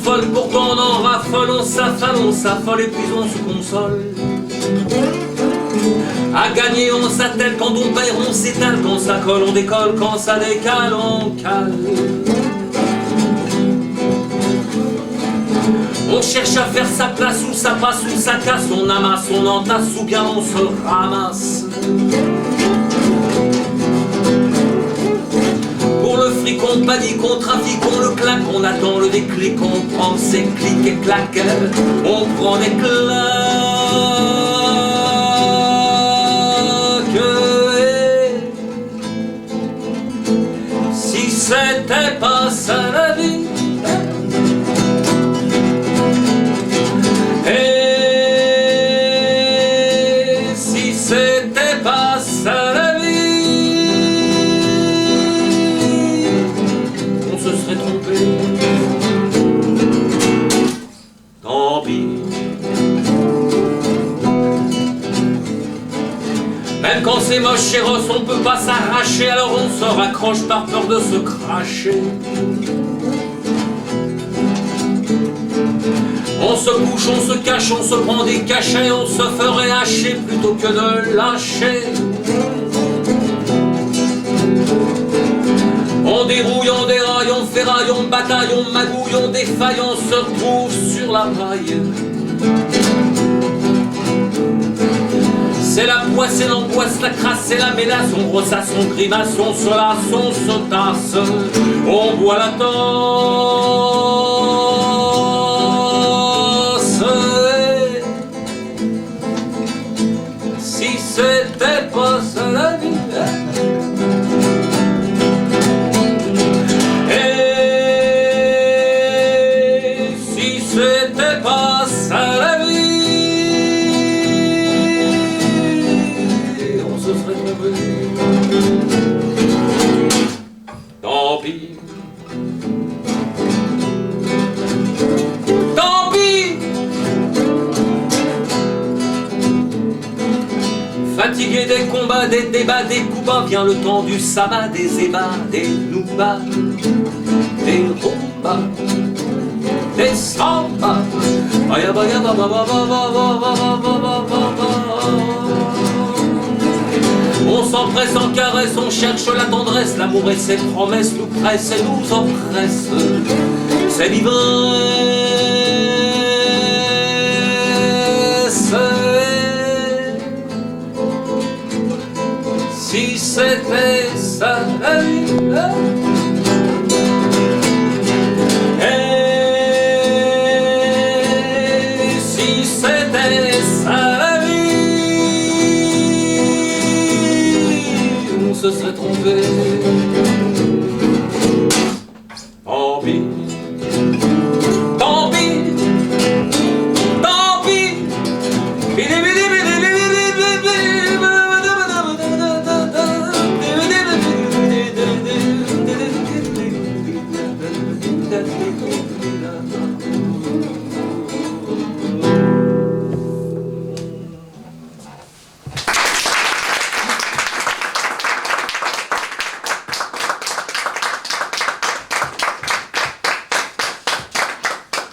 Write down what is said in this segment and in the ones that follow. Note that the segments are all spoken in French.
raffole, pourquoi on en raffole, on s'affole et puis on se console. À gagner on s'attelle, quand on perd on s'étale, quand ça colle on décolle, quand ça décale on cale. On cherche à faire sa place, où ça passe, où ça casse, on amasse, on entasse, ou bien on se ramasse. Pour le fric on panique, on trafique, on le claque, on attend le déclic, on prend ses clics et claques, on prend des claques. Si c'était pas ça la vie, quand c'est moche chez Ross, on peut pas s'arracher, alors on se raccroche par peur de se cracher. On se couche, on se cache, on se prend des cachets, on se ferait hacher plutôt que de lâcher. On dérouille, on déraille, on ferraille, on bataille, on magouille, on défaille, on se retrouve sur la paille. C'est la poisse, c'est l'angoisse, la crasse, c'est la mélasse, on ressasse, on grimace, on se lasse, on se tasse, on boit la tasse. Si c'était pas ça la vie, et si c'était pas ça la vie, tant pis. Tant pis. Fatigué des combats, des débats, des coups bas, vient le temps du sabbat, des ébats, des noubats, des rumbas, des sambas. On s'empresse, en caresse, on cherche la tendresse, l'amour et ses promesses nous pressent et nous oppressent. C'est l'ivresse. Si c'était ça la vie, et si c'était ça la vie, on se serait trompé. Tant pis. Tant pis. Tant pis.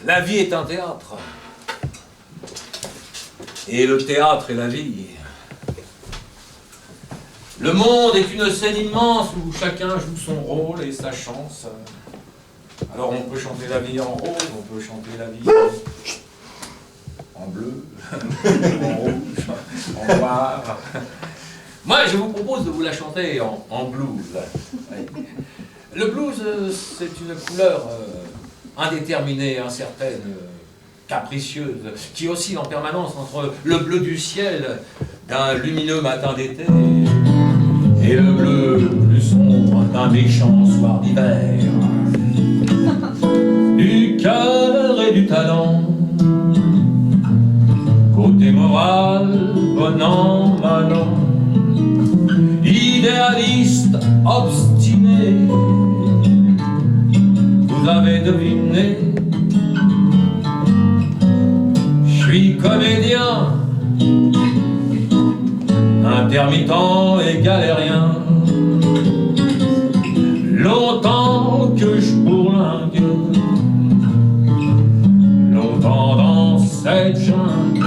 La vie est un théâtre. Et le théâtre est la vie. Le monde est une scène immense où chacun joue son rôle et sa chance. Alors on peut chanter la vie en rose, on peut chanter la vie en bleu, en rouge, en noir. Moi je vous propose de vous la chanter en blues. Le blues c'est une couleur indéterminée, incertaine, capricieuse, qui oscille en permanence entre le bleu du ciel d'un lumineux matin d'été et le bleu plus sombre d'un méchant soir d'hiver. Du cœur et du talent, côté moral, bon an, mal an, idéaliste, obstiné, vous avez deviné, je suis comédien, intermittent et galérien. Longtemps que je bourlingue jungle.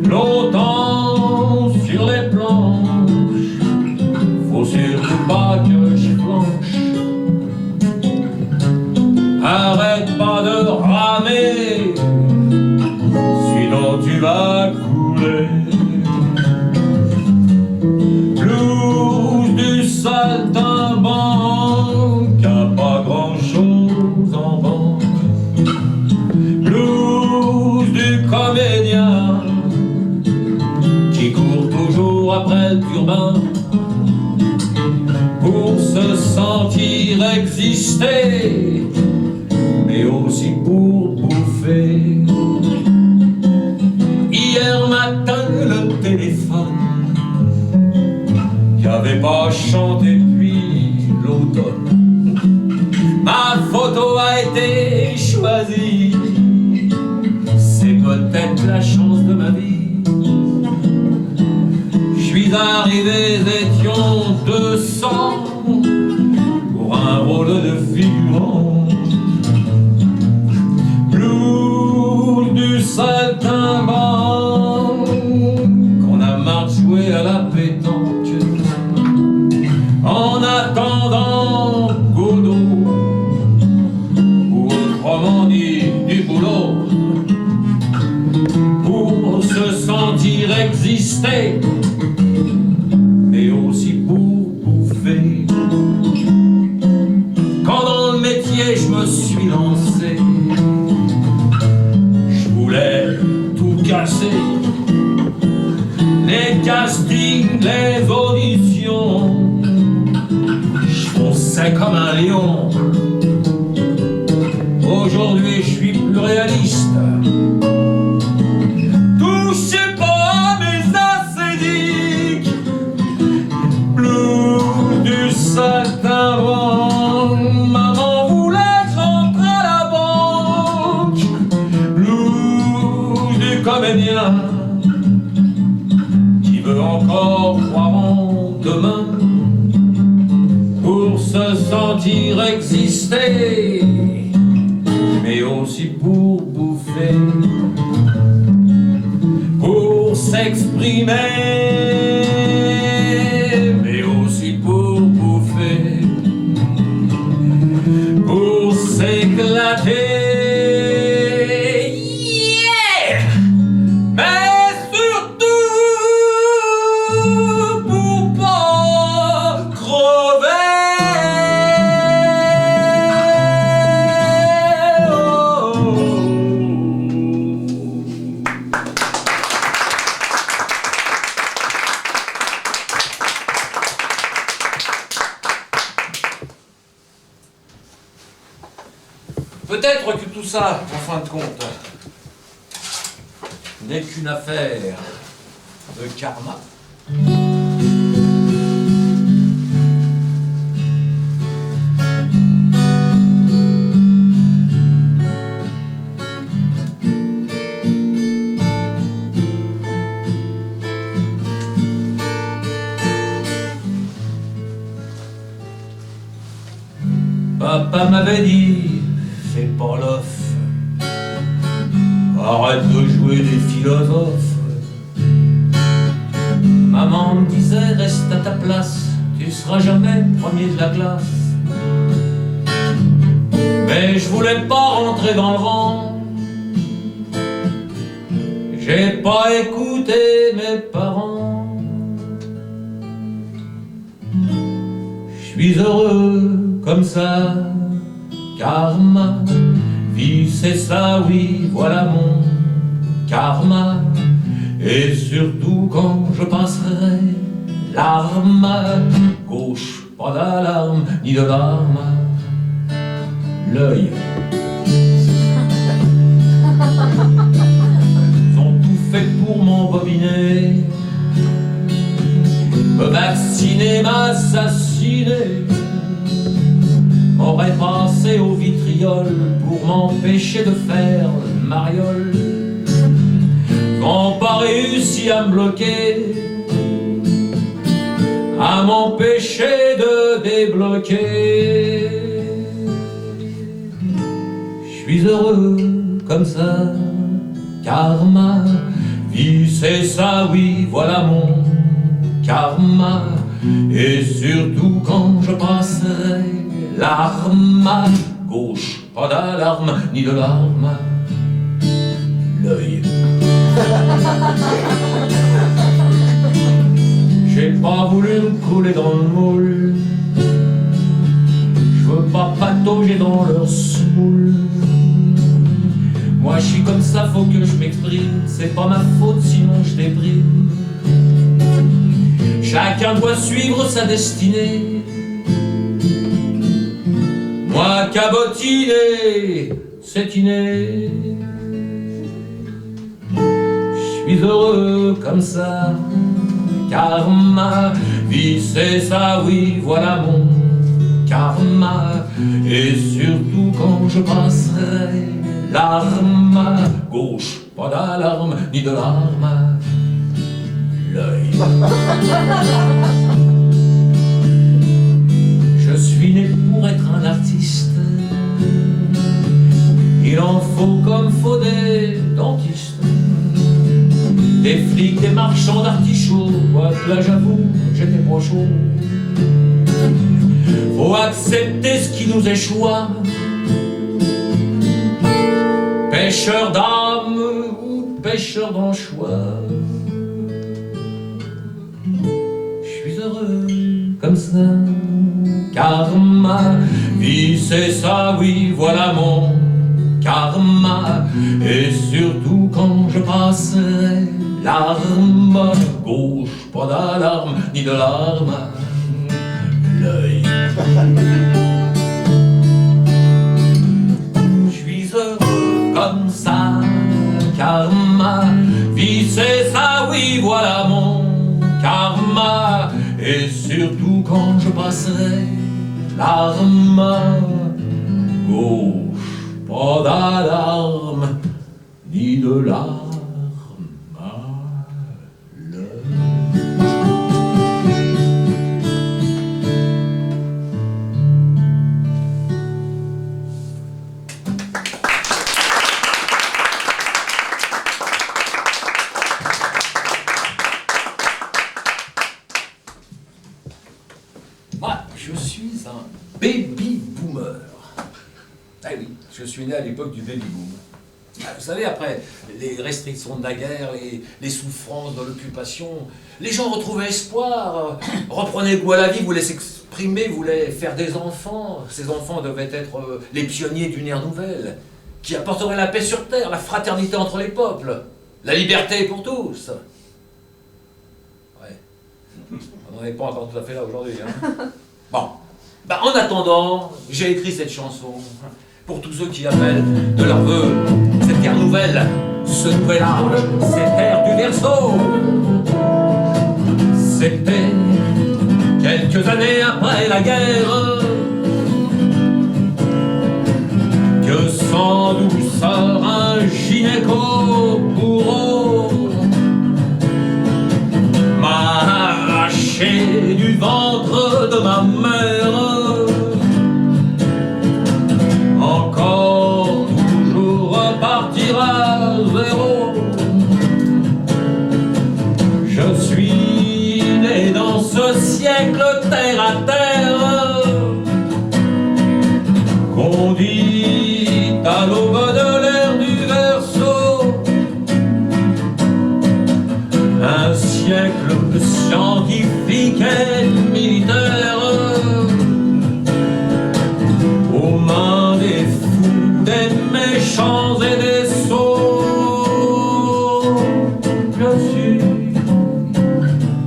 Longtemps sur les planches, faut surtout pas que je flanche. Arrête pas de ramer, sinon tu vas couler. Blues du saltimbanque, a pas grand chose en banque. Blues du comédien qui court toujours après le turbin pour se sentir exister, mais aussi pour bouffer. Hier matin, le téléphone qui avait pas chanté depuis l'automne, ma photo a été choisie. C'est peut-être la chance de ma vie. Je suis arrivé, étions 200 pour un rôle de figurant. Blues du saltimbanque, qu'on a marre de jouer à la pétanque. En attendant Godot, ou autrement dit du boulot, pour se sentir exister, mais aussi pour bouffer. Quand dans le métier je me suis lancé, je voulais tout casser. Les castings, les auditions, je fonçais comme un lion. Aujourd'hui je suis plus réaliste. Touchez pas à mes acédiques. Blues du saltimbanque, maman voulait que j'entre à la banque. Blues du comédien qui veut encore croire en demain pour se sentir exister, mais aussi pour bouffer, pour s'exprimer, mais aussi pour bouffer, pour s'éclater. Yeah! Mais surtout pour pas crever. Peut-être que tout ça, en fin de compte, n'est qu'une affaire de karma. Papa m'avait dit, fais pas l'off, arrête de jouer des philosophes. Maman me disait, reste à ta place, tu seras jamais premier de la classe. Mais je voulais pas rentrer dans le rang, j'ai pas écouté mes parents. Je suis heureux comme ça, karma, vie c'est ça, oui, voilà mon karma. Et surtout quand je passerai l'arme à gauche, pas d'alarme ni de larmes, l'œil. Ils ont tout fait pour m'embobiner, me vacciner, m'assassiner, m'aurait passé au vitriol pour m'empêcher de faire le mariole. N'ont pas réussi à me bloquer, à m'empêcher de débloquer. Je suis heureux comme ça, karma. Vie c'est ça, oui, voilà mon karma. Et surtout quand je passerai l'arme à gauche, pas d'alarme ni de larmes, l'œil. J'ai pas voulu me couler dans le moule, je veux pas patauger dans leur semoule. Moi je suis comme ça, faut que je m'exprime, c'est pas ma faute sinon je déprime. Chacun doit suivre sa destinée. Moi cabotiner, c'est inné. Je suis heureux comme ça, car ma vie c'est ça, oui, voilà mon karma. Et surtout quand je passerai l'arme à gauche, pas d'alarme ni de larmes, l'œil. Je suis né pour être un artiste, il en faut comme faut des dentistes, des flics, des marchands d'artichauts. Là j'avoue, j'étais pas chaud. Faut accepter ce qui nous échoua, pêcheur d'âme ou pêcheur d'anchois. Je suis heureux comme ça, car ma vie c'est ça, oui, voilà mon karma. Et surtout quand je passerai l'arme à gauche, pas d'alarme ni de larmes, l'œil. Je suis heureux comme ça, car ma vie c'est ça, oui, voilà mon karma. Et surtout quand je passerai l'arme à gauche, pas d'alarme ni de larmes. Moi, je suis un baby boomer. Ah oui, je suis né à l'époque du baby boom. Vous savez, après les restrictions de la guerre, les souffrances de l'occupation, les gens retrouvaient espoir, reprenaient goût à la vie, voulaient s'exprimer, voulaient faire des enfants. Ces enfants devaient être les pionniers d'une ère nouvelle, qui apporterait la paix sur terre, la fraternité entre les peuples, la liberté pour tous. Ouais. On n'en est pas encore tout à fait là aujourd'hui. Hein. Bon. Bah, en attendant, j'ai écrit cette chanson pour tous ceux qui appellent de leur vœu cette ère nouvelle, ce nouvel âge, cette ère du Verseau. C'était quelques années après la guerre que sans douceur un gynéco bourreau m'a arraché du ventre de ma mère. Encore toujours repartir à zéro. Je suis né dans ce siècle terre à terre qu'on dit à l'aube de l'ère du Verseau. Un siècle scientifique et militaire aux mains des fous, des méchants et des sots. Je suis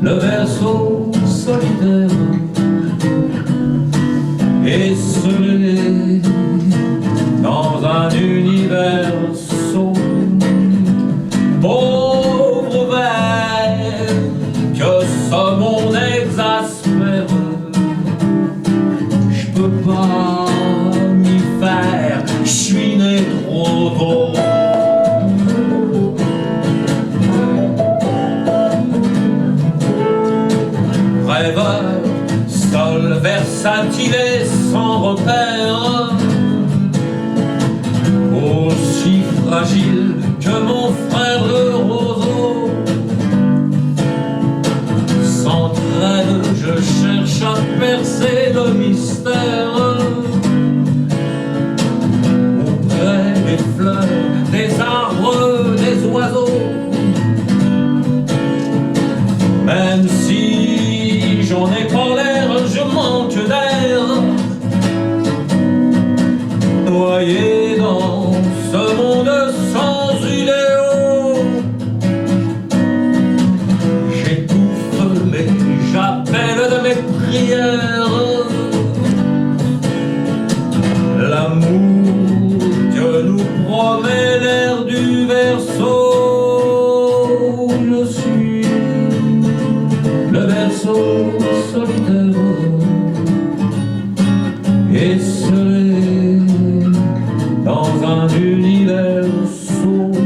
le Verseau solitaire et seul dans un univers sombre. Pauvre vers que ce monde exaspère, je peux pas m'y faire, je suis né trop tôt. Rêveur, seul, versatile et sans repère, aussi fragile que mon frère. Même si j'en ai pas l'air, je manque d'air, noyé dans ce monde sans idéaux. J'étouffe mais j'appelle de mes prières l'amour que nous promet l'air du Verseau. Je suis le Verseau solitaire et seul dans un univers sourd.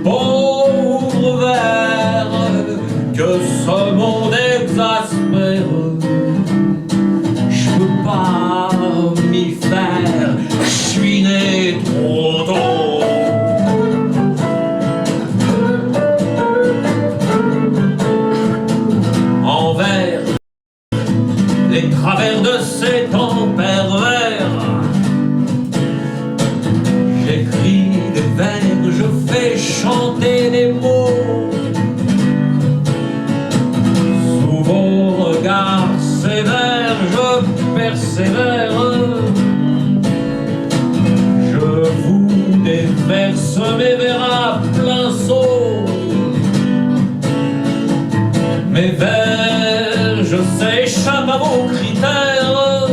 Pauvre ver que ce monde exaspère, je peux pas m'y faire, je suis né trop tôt. Envers les travers de ces temps pervers, j'écris des vers, je fais chanter des mots. Sous vos regards sévères, je persévère. Je vous déverse mes vers à plein seau. Mes vers, je sais, échappent à vos critères.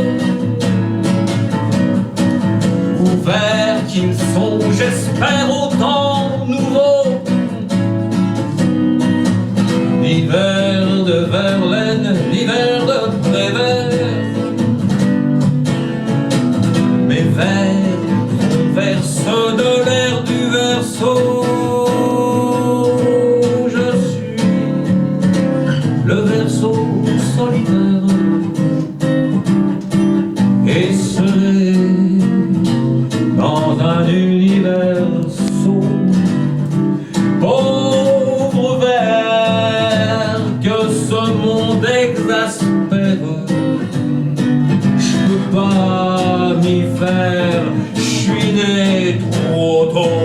Ouverts qu'ils sont, j'espère, autant nouveaux. L'hiver de Verlaine, l'hiver de Prévert. Mes vers conversent de l'air du Verseau. Je suis le Verseau solitaire et seul dans un univers sourd. Pauvre ver que ce monde exaspère, je peux pas m'y faire, je suis né trop tôt.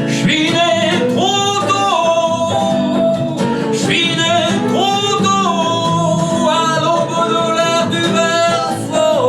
Je suis né trop tôt, je suis né trop tôt, à l'aube de l'air du Verseau.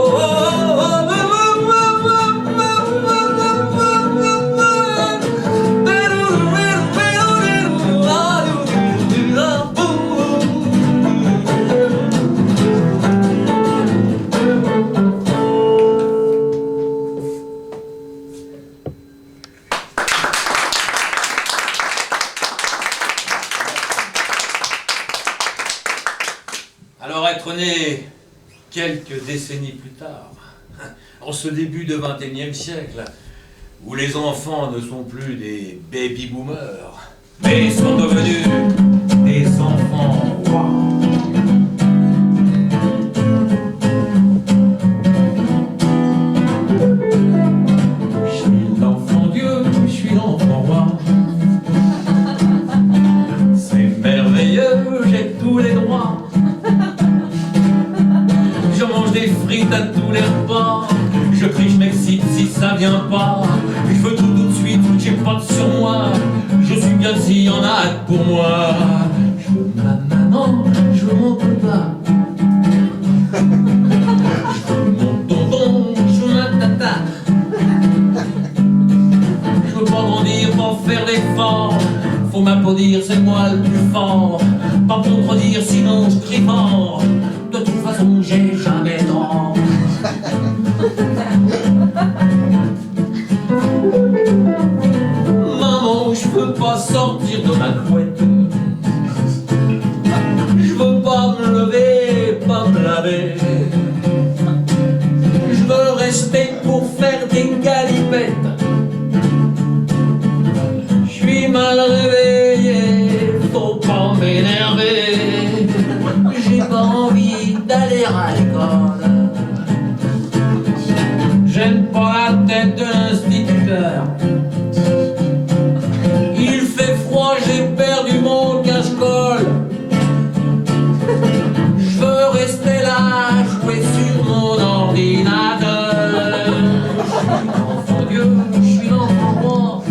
Alors être né quelques décennies plus tard, en ce début de XXIe siècle, où les enfants ne sont plus des baby-boomers, mais sont devenus des enfants rois. Je suis l'enfant Dieu, je suis l'enfant roi. C'est merveilleux, j'ai tous les droits. Je mange des frites à tous les repas. Je crie, je m'excite si ça vient pas. Je veux tout de suite, j'ai pas de surmoi. Je suis bien s'il y en a pour moi. Je veux ma maman, je veux mon papa. Je veux mon tonton, je veux ma tata. Je veux pas grandir, pas faire d'efforts. Faut m'applaudir, c'est moi le plus fort. Pas contredire, sinon je crie fort. De toute façon, j'ai jamais tort. Maman, je veux pas sortir de ma couette. Je veux pas me lever, pas me laver. Je veux rester pour faire des galipettes. Je suis mal réveillé, faut pas m'énerver. J'ai pas envie d'aller à l'école. J'aime pas la tête de l'instituteur. Il fait froid, j'ai perdu mon cache-colle. Je veux rester là, jouer sur mon ordinateur. Je suis l'enfant Dieu, je suis l'enfant roi.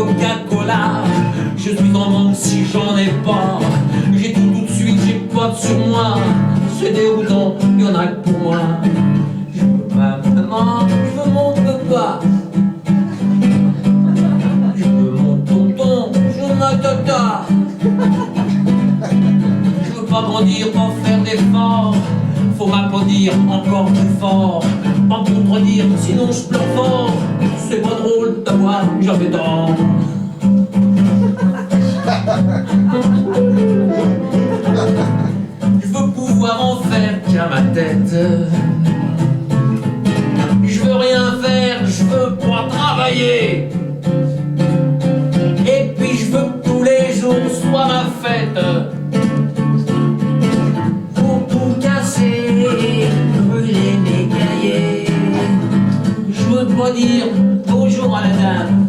Coca-Cola. Je suis en manque si j'en ai pas. J'ai tout de suite, j'ai pas sur moi. C'est déroutant, y'en a que pour moi. Je veux ma maman, je veux mon papa. Je veux mon tonton, je veux ma tata. Je veux pas grandir, pas faire d'efforts. Faut m'applaudir encore plus fort. Pas me contredire, sinon je pleure fort. C'est pas drôle d'avoir jamais tort. Je veux pouvoir en faire qu'à ma tête. Je veux rien faire, je veux pas travailler. Et puis je veux que tous les jours soit ma fête. Pour tout casser, brûler mes cahiers. Je veux pas dire bonjour à la dame.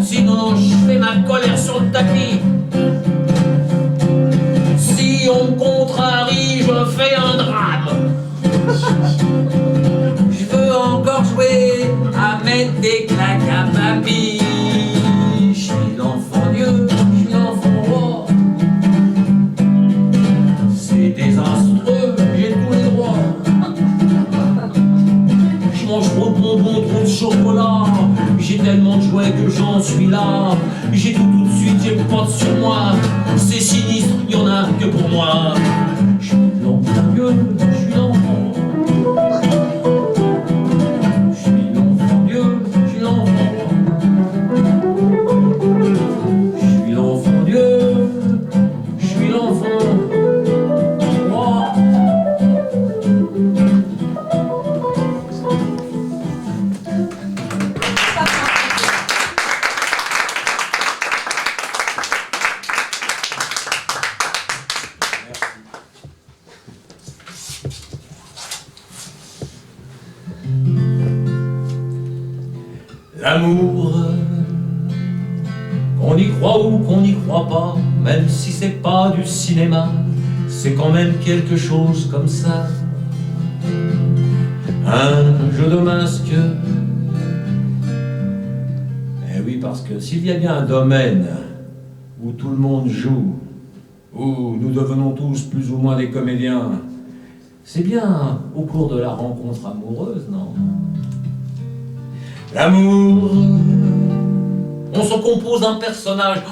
Sinon je fais ma colère sur le tapis. Si on me contrarie, je fais un drame. Je veux encore jouer à mettre des claques à papy. Je suis l'enfant Dieu, je suis l'enfant roi. C'est désastreux, j'ai tous les droits. Je mange trop de bonbons, trop de chocolat. J'ai tellement de jouets que j'en suis là. J'ai tout de suite, j'ai pas de sur moi. C'est sinistre, y'en a que pour moi. Je suis l'enfant Dieu, je suis l'enfant. Je suis l'enfant Dieu, je suis l'enfant. Je suis l'enfant Dieu, je suis l'enfant. Moi. L'amour, qu'on y croit ou qu'on n'y croit pas, même si c'est pas du cinéma, c'est quand même quelque chose comme ça. Un jeu de masque. Eh oui, parce que s'il y a bien un domaine où tout le monde joue, où nous devenons tous plus ou moins des comédiens, c'est bien au cours de la rencontre amoureuse, non ? L'amour, on se compose un personnage,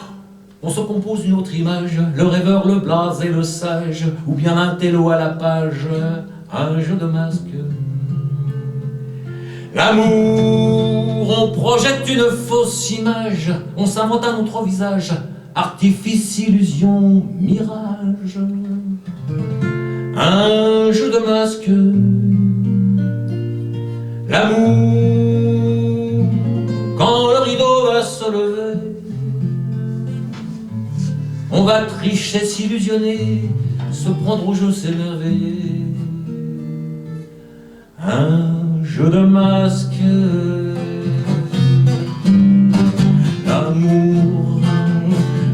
on se compose une autre image, le rêveur, le blasé, le sage, ou bien un télo à la page, un jeu de masque. L'amour, on projette une fausse image, on s'invente un autre visage, artifice, illusion, mirage, un jeu de masque. L'amour, quand le rideau va se lever, on va tricher, s'illusionner, se prendre au jeu, s'émerveiller. Un jeu de masque. L'amour,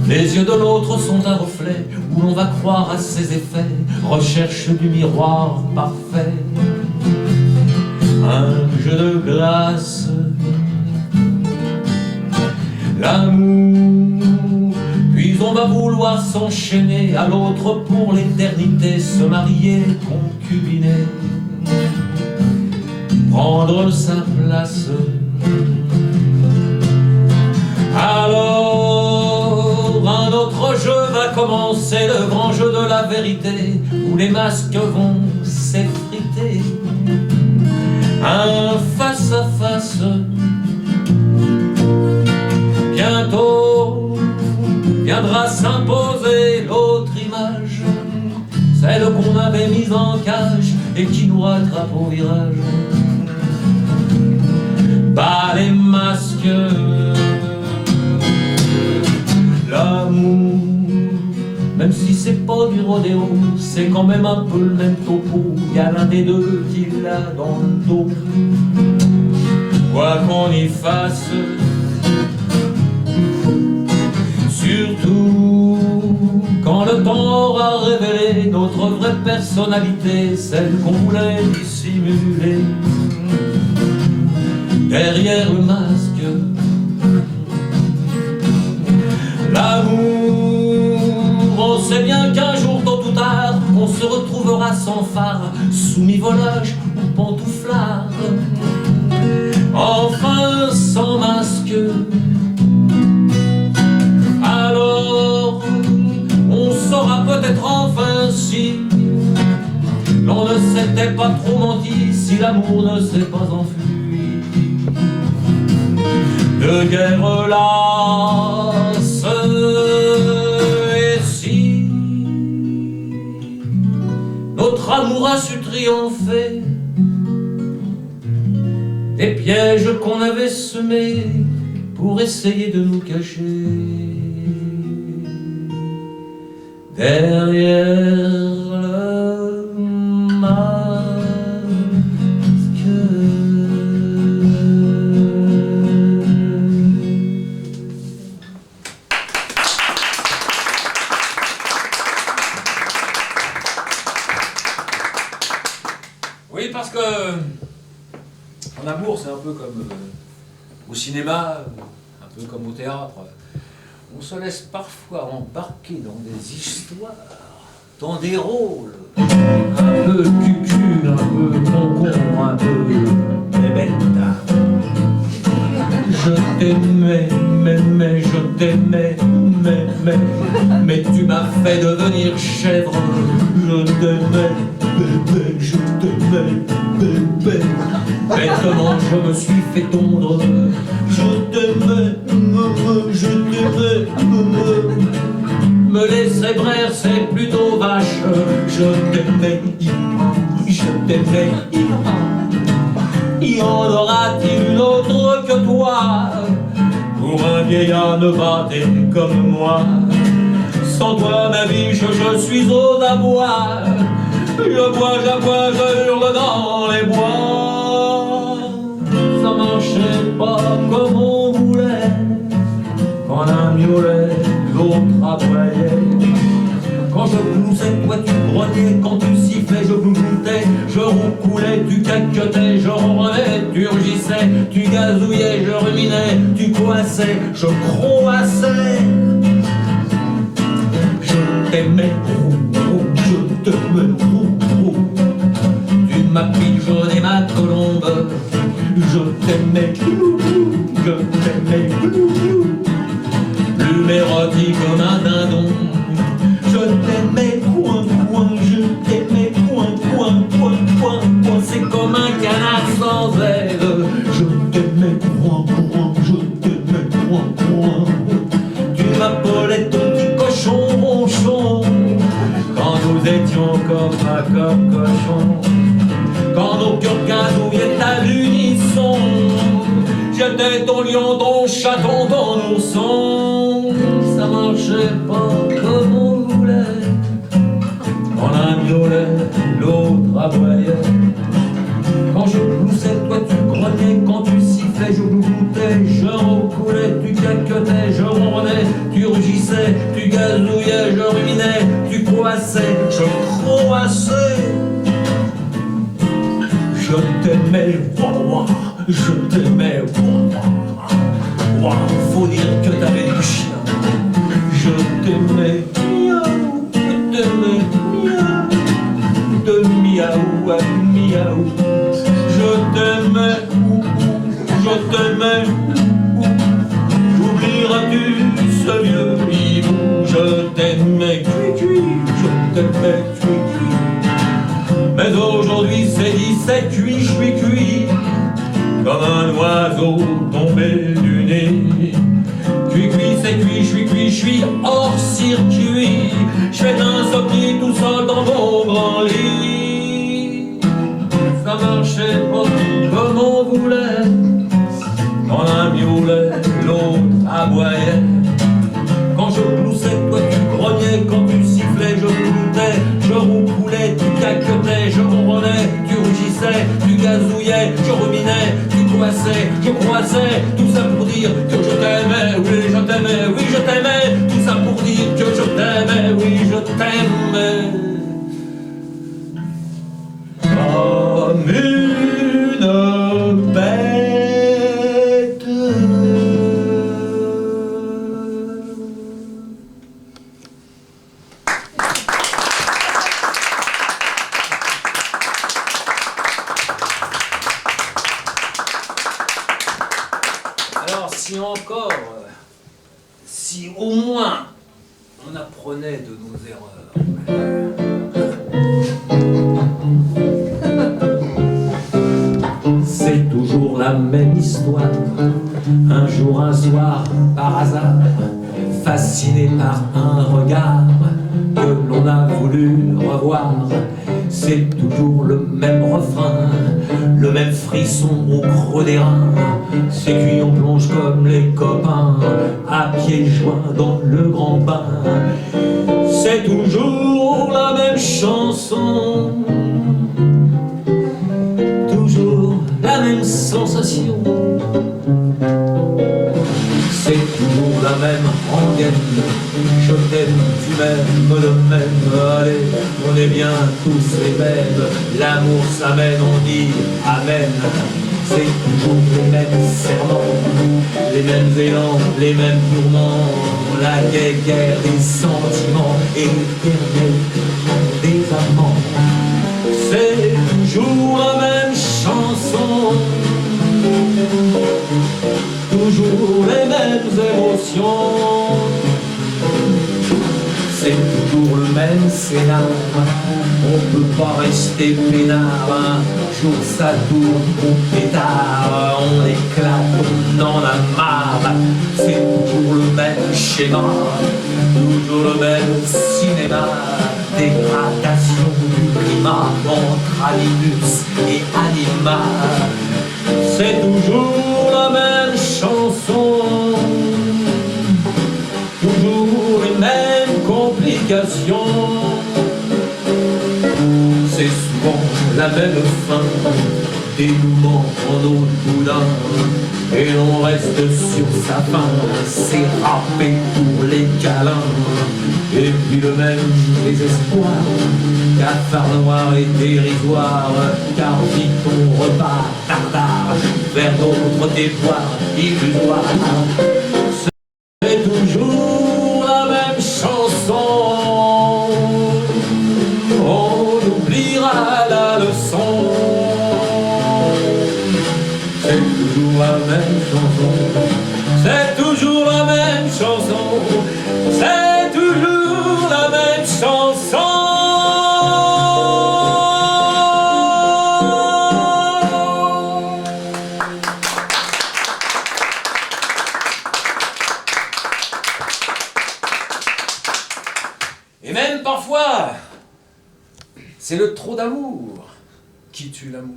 les yeux de l'autre sont un reflet où l'on va croire à ses effets, recherche du miroir parfait. Un jeu de glace. L'amour, puis on va vouloir s'enchaîner à l'autre pour l'éternité, se marier, concubiner, prendre sa place. Alors un autre jeu va commencer, le grand jeu de la vérité, où les masques vont s'effriter. Un face à face. Bientôt viendra s'imposer l'autre image, celle qu'on avait mise en cage et qui nous rattrape au virage. Bas les masques. L'amour, même si c'est pas du rodéo, c'est quand même un peu le même topo. Y a l'un des deux qui l'a dans le dos. Quoi qu'on y fasse, surtout quand le temps aura révélé notre vraie personnalité, celle qu'on voulait dissimuler derrière le masque. L'amour, on sait bien qu'un jour, tôt ou tard, on se retrouvera sans phare, sous mi-volage ou pantouflard, enfin sans masque. Alors, on saura peut-être enfin si l'on ne s'était pas trop menti, si l'amour ne s'est pas enfui de guerre lasse. Et si notre amour a su triompher des pièges qu'on avait semés pour essayer de nous cacher derrière le masque. Oui, parce que en amour, c'est un peu comme au cinéma, un peu comme au théâtre. On se laisse parfois embarquer dans des histoires, dans des rôles un peu cucu, un peu concon, un peu bébête. Je t'aimais, mais je t'aimais, mais tu m'as fait devenir chèvre. Je t'aimais, bébé, je t'aimais, bébé. Bêtement je me suis fait tondre. Je t'aimais, me laisser braire c'est plutôt vache. Je t'aimais, y en aura-t-il une autre que toi pour un vieillard nevaté comme moi? Sans toi ma vie je suis aux abois. J'aboie, je hurle dans les bois. Ça marchait pas comme on voulait. Quand l'un miaulait, l'autre aboyait. Quand je gloussais, toi tu grognais. Quand tu sifflais, je glougloutais. Je roucoulais, tu caquetais. Je ronronnais, tu rugissais. Tu gazouillais, je ruminais. Tu coassais, je croassais. Je t'aimais, je t'aimais, tu m'as pigeonné ma colombe. Je t'aimais, plus érotique comme un dindon. Je t'aimais, je t'aimais, c'est comme un canard sans aile. Je t'aimais, je t'aimais, tu m'appelais ton petit cochon ronchon. Quand nous étions comme un cochon, quand nos cœurs gazouillaient à l'unisson, j'étais ton lion, ton chaton, ton ourson. Ça marchait pas comme on voulait. Quand l'un miaulait, l'autre aboyait. Quand je gloussais, toi tu grognais. Quand tu sifflais, je glougloutais. Je roucoulais, tu caquetais. Je ronronnais, tu rugissais. Tu gazouillais, je ruminais. Tu coassais, je croassais. Je t'aimais, je t'aimais, faut dire que t'avais du chien. Je t'aimais, miaou, je t'aimais, miaou, de miaou à miaou. Je t'aimais, je t'aimais, oublieras-tu ce vieux hibou? Je t'aimais, cui-cui, je t'aimais, cui-cui. Mais aujourd'hui c'est dit, c'est cuit, je suis cuit comme un oiseau tombé du nez. Cuit, c'est cuit, je suis hors circuit. Je fais un sommeil tout seul dans mon grand lit. Ça marchait pas comme on voulait. Quand l'un miaulait, l'autre aboyait. Quand je gloussais, toi tu grognais. Quand tu sifflais, je gloutais. Je roucoulais, tu caquetais. Je ronronnais, tu rougissais. Tu gazouillais, je ruminais. Tu coassais, je croissais. Tout ça pour dire que je t'aimais. Oui, je t'aimais, oui, je t'aimais. Tout ça pour dire que je t'aimais. Oui, je t'aimais. Comme une bête. si encore, si au moins on apprenait de nos erreurs. C'est toujours la même histoire. Un jour, un soir, par hasard, fasciné par un regard que l'on a voulu revoir. C'est toujours le même refrain, le même frisson au creux des reins. C'est cuit, on plonge comme les copains, à pieds joints dans le grand bain. C'est toujours la même chanson, toujours la même sensation. C'est toujours la même rengaine. Je t'aime, tu m'aimes, le même. Allez, on est bien tous les mêmes. L'amour s'amène, on dit amen. C'est toujours les mêmes serments, les mêmes élans, les mêmes tourments. La guerre des sentiments, éternel des amants. C'est toujours la même chanson, toujours les mêmes émotions. C'est toujours le même scénar, on peut pas rester peinard. Un jour ça tourne au pétard, on éclate, on en a marre. C'est toujours le même schéma, toujours le même cinéma. Dégradation du climat entre animus et anima. C'est toujours la même chanson, toujours les mêmes complications. C'est souvent la même fin, dénouement en eau de boudin. Et l'on reste sur sa faim, c'est râpé pour les câlins. Et puis le même désespoir, cafard noir et dérisoire. Car vite on repart tardard vers d'autres déboires illusoires. C'est toujours la même chanson, on oubliera la leçon. C'est toujours la même chanson, c'est toujours la même chanson, c'est toujours la même chanson. Et même parfois, c'est le trop d'amour qui tue l'amour.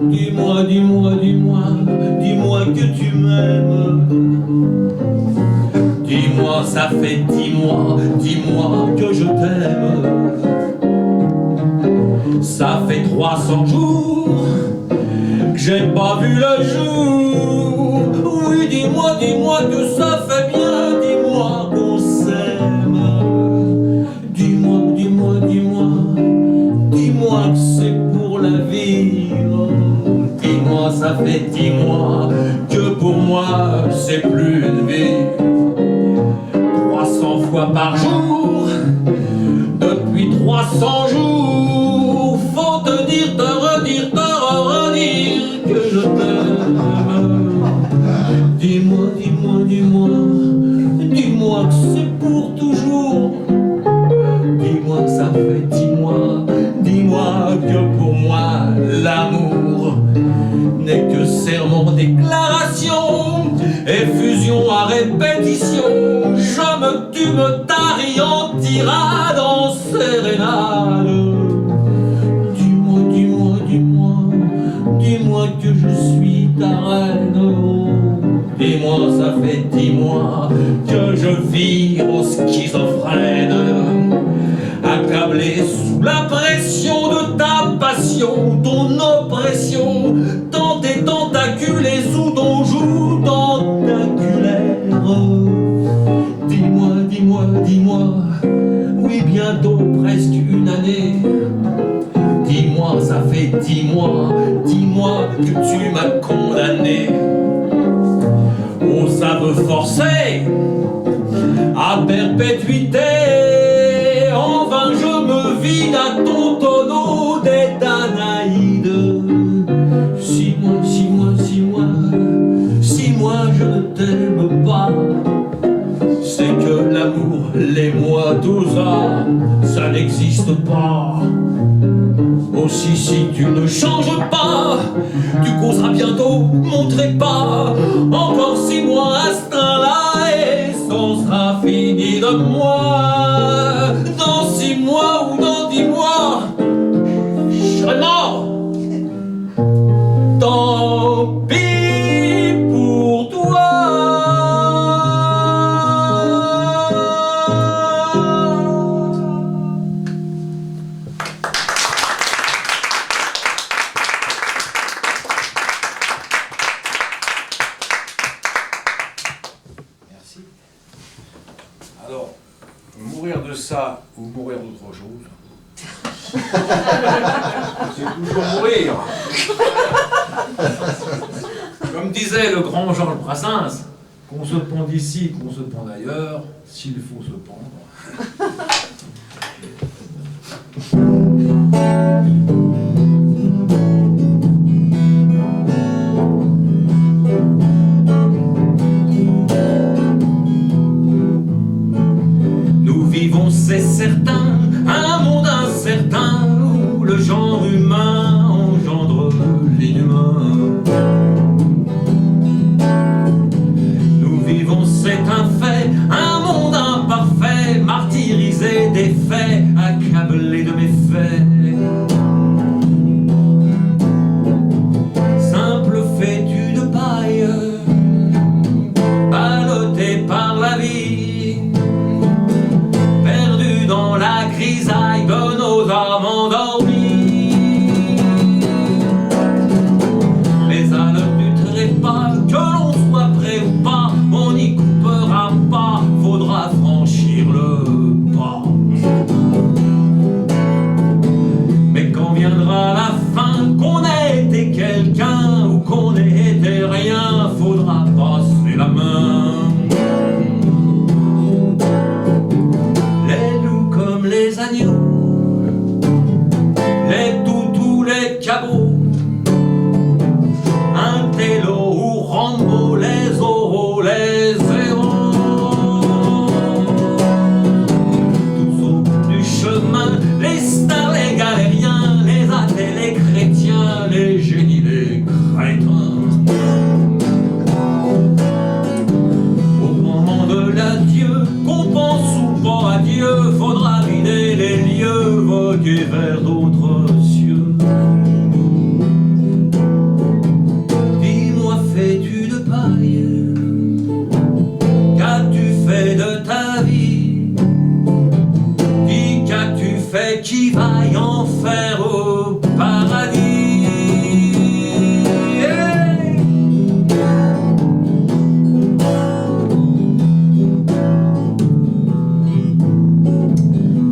Dis-moi, dis-moi, dis-moi, dis-moi que tu m'aimes. Dis-moi, ça fait 10 mois, dis-moi que je t'aime. Ça fait 300 jours que j'ai pas vu le jour. Oui, dis-moi, dis-moi que ça fait bien, dis-moi qu'on s'aime. Dis-moi, dis-moi, dis-moi, dis-moi que c'est pour la vie. Dis-moi, ça fait 10 mois que pour moi c'est plus une vie. 300 fois par jour, depuis 300 jours, faut te dire, te redire, que je t'aime. Dis-moi, dis-moi, dis-moi, dis-moi que c'est pour toujours. Dis-moi que ça fait 10 mois, dis-moi que pour moi l'amour n'est que serment, déclaration et fusion à répétition. Je me tue, me tarie en tirade, en sérénade. Dis-moi, dis-moi, dis-moi, dis-moi que je suis ta reine. Dis-moi, ça fait 10 mois que je vis au schizophrène, accablé sous la pression de ta passion, ton oppression, dans tes tentacules et sous ton joug tentaculaire. Dis-moi, dis-moi, dis-moi, oui, bientôt presque une année. Dis-moi, ça fait 10 mois, dis-moi que tu m'as condamné aux aveux forcés, à perpétuité. En vain je me vide à ton tonneau des Danaïdes. 6 mois, 6 mois, 6 mois, 6 mois je ne t'aime pas. C'est que l'amour, les mois, 12 ans, ça n'existe pas. Aussi si tu ne changes pas, tu causeras bientôt mon trépas. Encore 6 mois à ce train-là et c'en sera fini de moi. Dans 6 mois ou dans 10 mois, je serai mort. Tant pis pour toi. Merci. Alors, mourir de ça ou mourir d'autre chose, c'est toujours mourir. Comme disait le grand Georges Brassens, qu'on se pende ici, qu'on se pende ailleurs, s'il faut se pendre. Nous vivons, c'est certain, un monde incertain où le genre humain engendre l'inhumain. Nous vivons, c'est un fait, un monde imparfait, martyrisé des faits, accablé de méfaits. Simple fétu de paille, ballotté par la vie, perdu dans la grisaille de nos âmes endormies. Mais à l'heure du trépas, que l'on soit prêt ou pas, on n'y coupera pas, faudra franchir le pas. Mais quand viendra la fin, qu'on ait été quelqu'un ou qu'on ait été rien, faudra passer la main. Les loups comme les agneaux, les toutous, les cabots, un télo ou Rambo, les oraux, les héros. Tous au bout du chemin, les stars, les galériens, les athées, les chrétiens, les génies, les crétins. Au moment de l'adieu, qu'on pense ou pas à Dieu, faudra vider les lieux, voguer vers d'autres cieux. Dis-moi, fais-tu de paille, qu'as-tu fait de ta vie? Dis, qu'as-tu fait qui vaille en faire au paradis? Hey!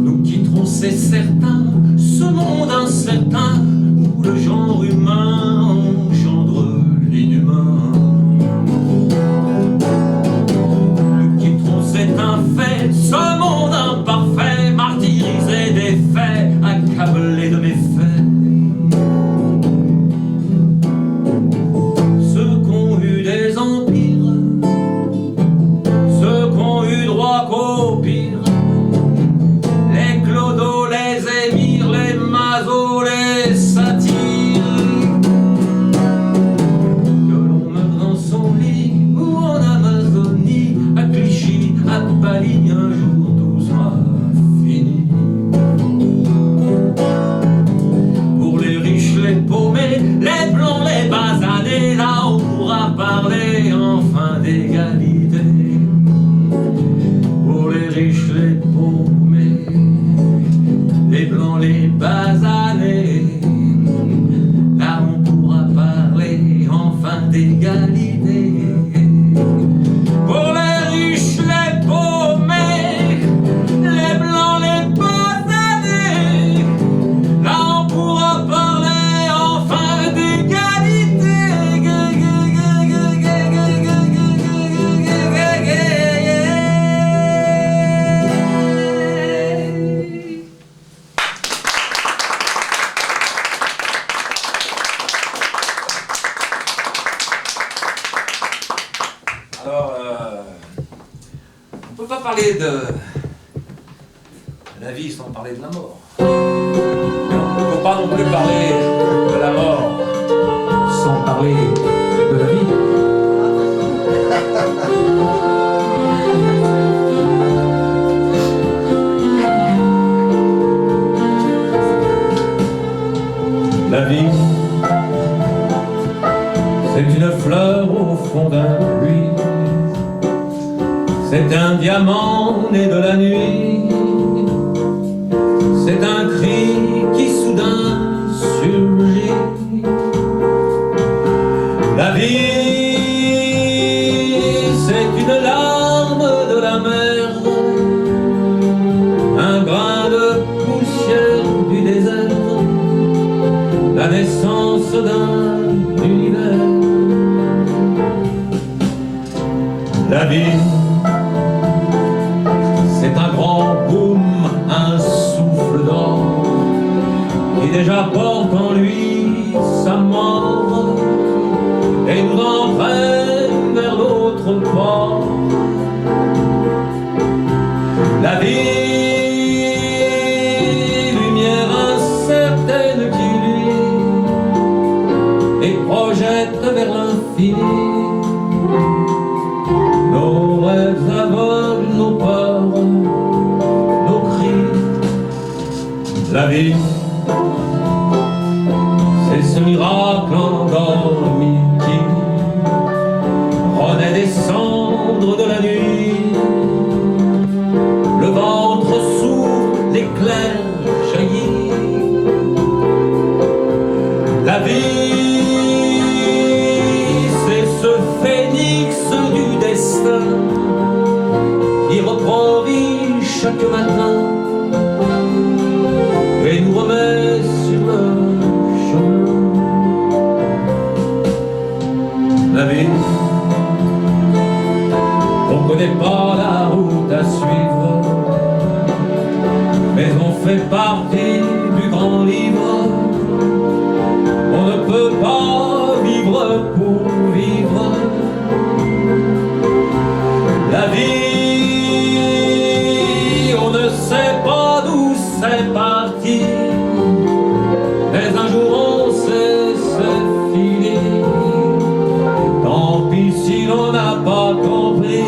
Nous quitterons, c'est certain, ce monde incertain où le genre humain engendre l'inhumain. Nous quitterons, c'est un fait, ce monde imparfait, martyrisé des faits, accablé de méfaits. Ceux qu'ont eu des empires, ceux qu'ont eu droit qu'au pire, les clodos, les émirs, les mazos, les satires. Que l'on meurt dans son lit ou en Amazonie, à Clichy, à Paris, un jour tout sera fini. Pour les riches, les paumés, les blancs, les basanés, là on pourra parler enfin d'égalité. Pour les riches, les paumés, les blancs, les basanés, là on pourra parler enfin d'égalité. Pour les riches, les paumés, les blancs, les basanés, là on pourra parler enfin d'égalité. Alors, on peut pas parler de la vie sans parler de la mort. Mais on ne peut pas non plus parler de la mort sans parler de la vie. La vie, c'est une fleur au fond d'un puits, c'est un diamant né de la nuit, c'est un cri qui soudain surgit. La vie, c'est une larme de la mer, un grain de poussière du désert, la naissance d'un univers. La vie, c'est un grand boom, un souffle d'or qui déjà porte en lui sa mort et nous entraîne vers l'autre port. La vie, lumière incertaine qui et projette vers l'infini nos rêves aveugles, nos peurs, nos cris. La vie, c'est ce miracle endormi qui renaît des cendres de la nuit. Le ventre s'ouvre, l'éclair jaillit. La vie, qui reprend vie chaque matin et nous remet sur le chemin. La vie, on connaît pas la route à suivre, mais on fait partie du grand livre. On ne peut pas vivre pour vivre. La vie, on ne sait pas d'où c'est parti, mais un jour on sait c'est fini. Tant pis si l'on n'a pas compris.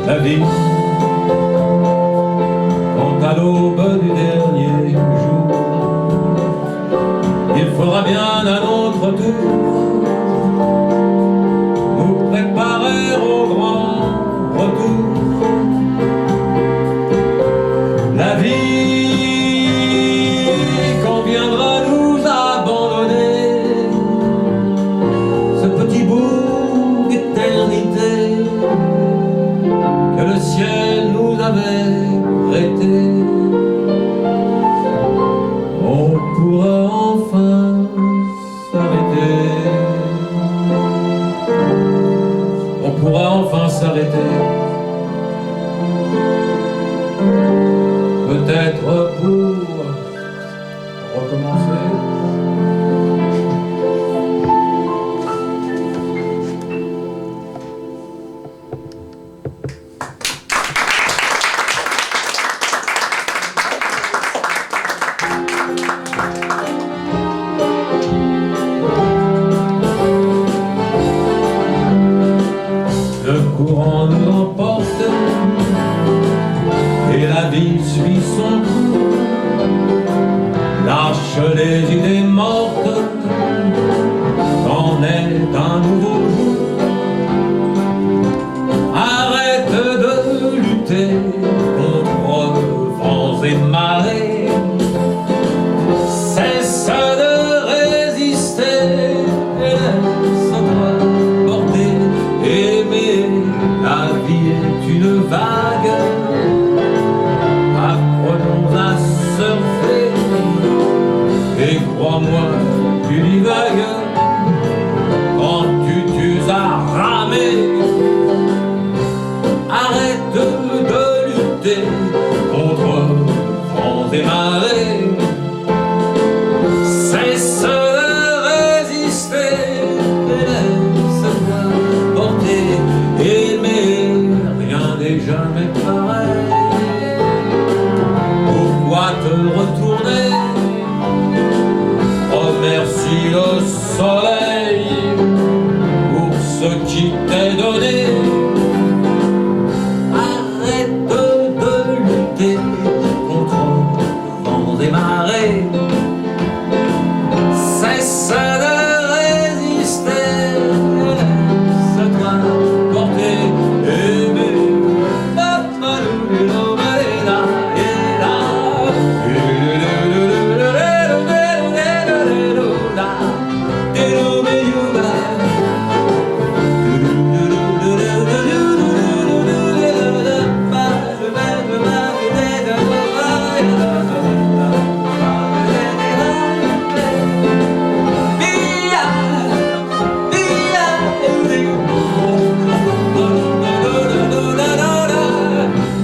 La vie, quand à l'aube du dernier jour, il faudra bien à notre tour nous préparer au grand retour. La vie, quand viendra nous abandonner, ce petit bout d'éternité que le ciel nous avait prêté, on pourra enfin s'arrêter. On pourra enfin s'arrêter. Peut-être pour recommencer. Le courant nous emporte et la vie suit son cours, lâche les idées mortes, qu'en est un nouveau jour. Arrête de lutter contre vents et marées, contre vents et marées, cesse de résister et laisse-toi porter, aimer, rien n'est jamais pareil. Pourquoi te retourner? Remercie le soleil pour ce qui t'est donné. Arrête de lutter contre vents et marées, cesse de résister, laisse-toi porter, aimer.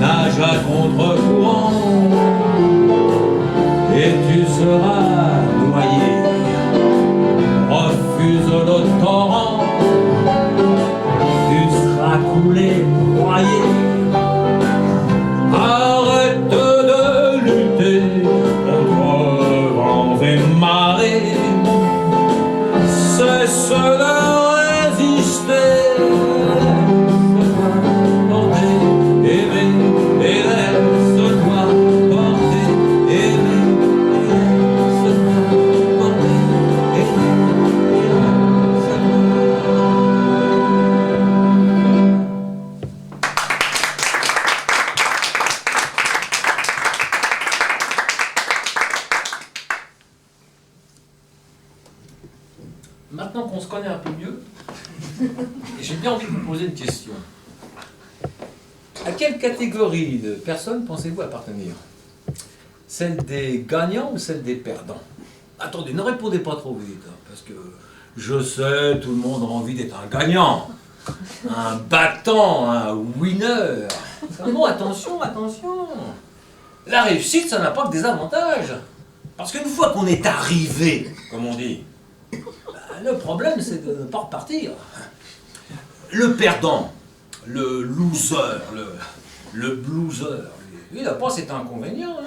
Nage à contre-courant et tu seras noyé. Refuse le torrent, tu seras coulé, broyé. Arrête de lutter contre vents et marées, cesse de résister. Maintenant qu'on se connaît un peu mieux, j'ai bien envie de vous poser une question. À quelle catégorie de personnes pensez-vous appartenir? Celle des gagnants ou celle des perdants? Attendez, ne répondez pas trop vite, hein, parce que je sais, tout le monde a envie d'être un gagnant, un battant, un winner. Non, attention, attention. La réussite, ça n'a pas que des avantages. Parce qu'une fois qu'on est arrivé, comme on dit, le problème, c'est de ne pas repartir. Le perdant, le loser, le blueser, lui, il n'a pas cet inconvénient. Hein.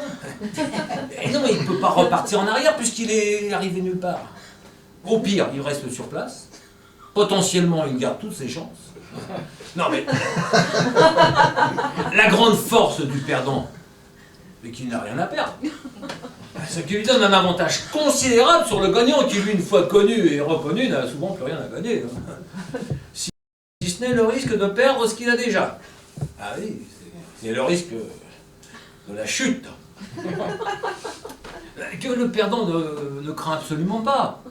Et non, il ne peut pas repartir en arrière puisqu'il est arrivé nulle part. Au pire, il reste sur place. Potentiellement, il garde toutes ses chances. Non, mais la grande force du perdant, c'est qu'il n'a rien à perdre. Ce qui lui donne un avantage considérable sur le gagnant qui, lui, une fois connu et reconnu, n'a souvent plus rien à gagner. Si ce n'est le risque de perdre ce qu'il a déjà. Ah oui, c'est le risque de la chute. Que le perdant ne craint absolument pas,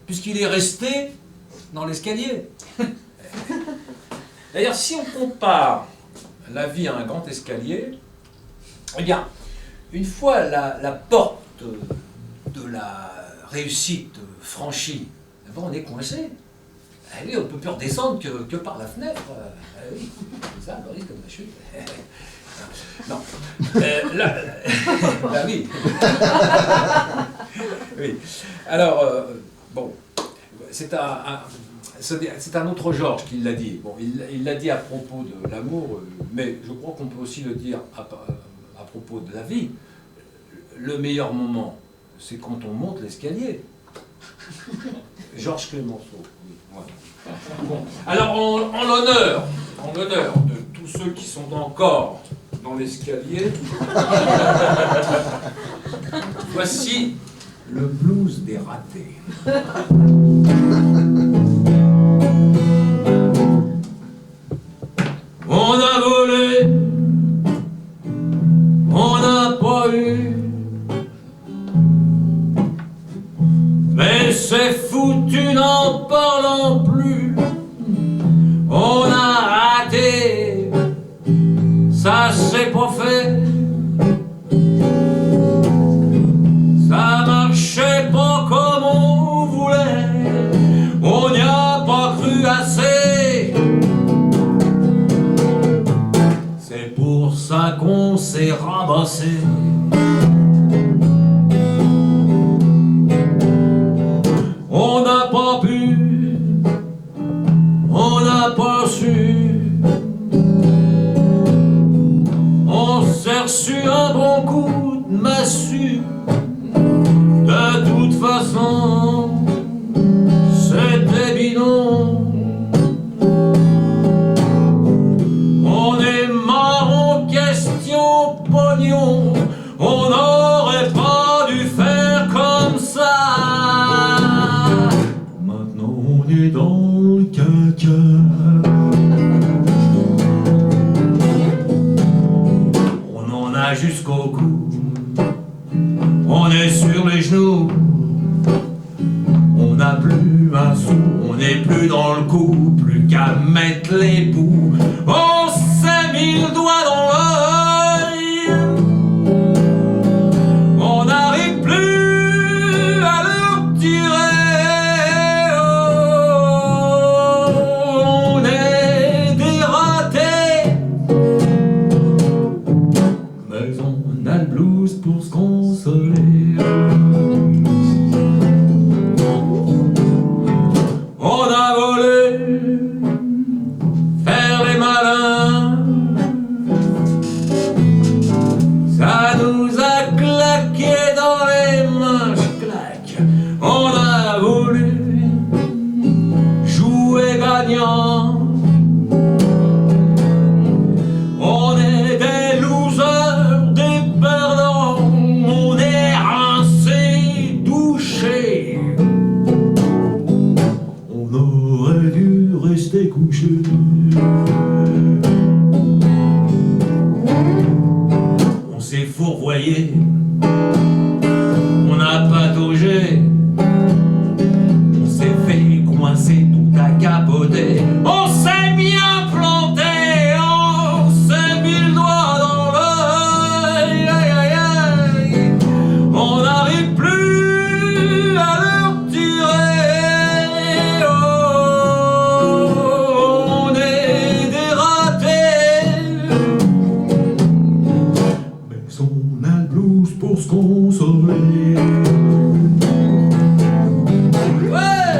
puisqu'il est resté dans l'escalier. D'ailleurs, si on compare la vie à un grand escalier, eh bien, une fois la porte de la réussite franchie, on est coincé. Ah oui, on ne peut plus redescendre que par la fenêtre. Ah oui, c'est ça le risque de la chute. Non. Bah oui. Oui. Alors, bon, c'est un autre Georges qui l'a dit. Bon, il l'a dit à propos de l'amour, mais je crois qu'on peut aussi le dire à propos de la vie. Le meilleur moment, c'est quand on monte l'escalier. Georges Clemenceau. Oui, voilà. Bon. Alors, en l'honneur de tous ceux qui sont encore dans l'escalier, voici le blues des ratés. On a volé, on n'a pas eu, mais c'est foutu, n'en parlant plus. On a raté, ça c'est pas fait. Ça marchait pas comme on voulait, on n'y a pas cru assez. C'est pour ça qu'on s'est rabassé. passé. On n'a pas pu, on n'a pas su. On s'est reçu un bon coup de massue. De toute façon, c'était bidon. On est mort en question pognon. On n'aurait pas dû faire comme ça. Maintenant on est dans le caca. On en a jusqu'au cou. On est sur les genoux. On n'a plus un sou. On n'est plus dans le coup. Plus qu'à mettre les bouts. On s'est mis le doigt dans l'œil. On n'arrive plus à le retirer. Oh, on est dératé. Mais on a le blues pour se consoler. On a volé, faire les malins. Ça nous a claqué dans les mains, je claque. On a voulu jouer gagnant. On est des losers, des perdants. On est rincés, douchés. On aurait dû rester couché. On s'est fourvoyé. On n'a pas taugé. On s'est fait coincer, tout a capoté. On s'est bien planté. On s'est mis le doigt dans l'œil. Aïe, aïe, aïe. On n'arrive plus à le retirer. Oh, on est dératé. Mais on a le blues pour se consoler. Ouais.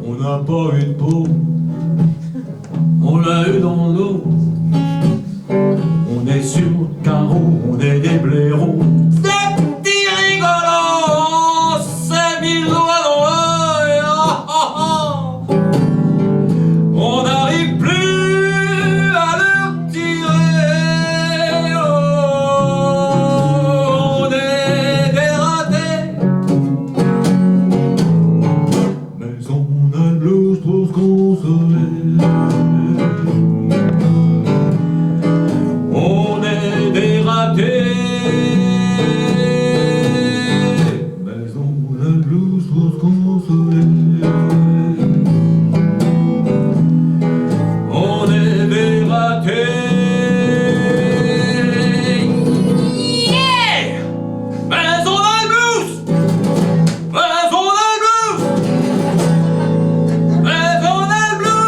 On n'a pas eu de peau, on l'a eu dans le dos. On est sur le carreau, on est des blaireaux. Des petits rigolos, on s'est mis le doigt dans l'œil. Oh, oh, oh. On n'arrive plus à le retirer. Oh, on est dératé. Mais on a le blues pour se consoler. On est dératé. Mais on a le blues pour se consoler. On est dératé. Yeah! Mais on a le blues. Mais on a le blues. Mais on a le blues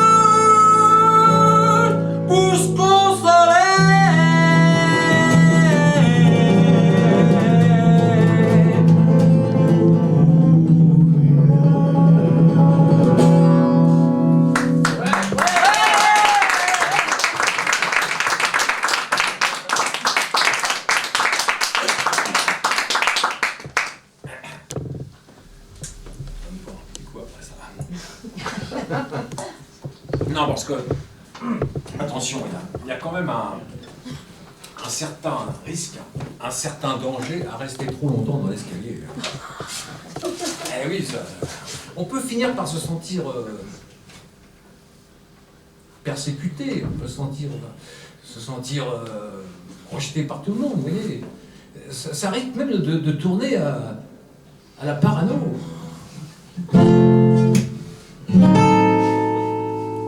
pour se consoler. Non, parce que, attention, il y a quand même un certain risque, un certain danger à rester trop longtemps dans l'escalier. Eh oui, on peut finir par se sentir persécuté, on peut se sentir rejeté par tout le monde, vous voyez. Ça risque même de tourner à la parano.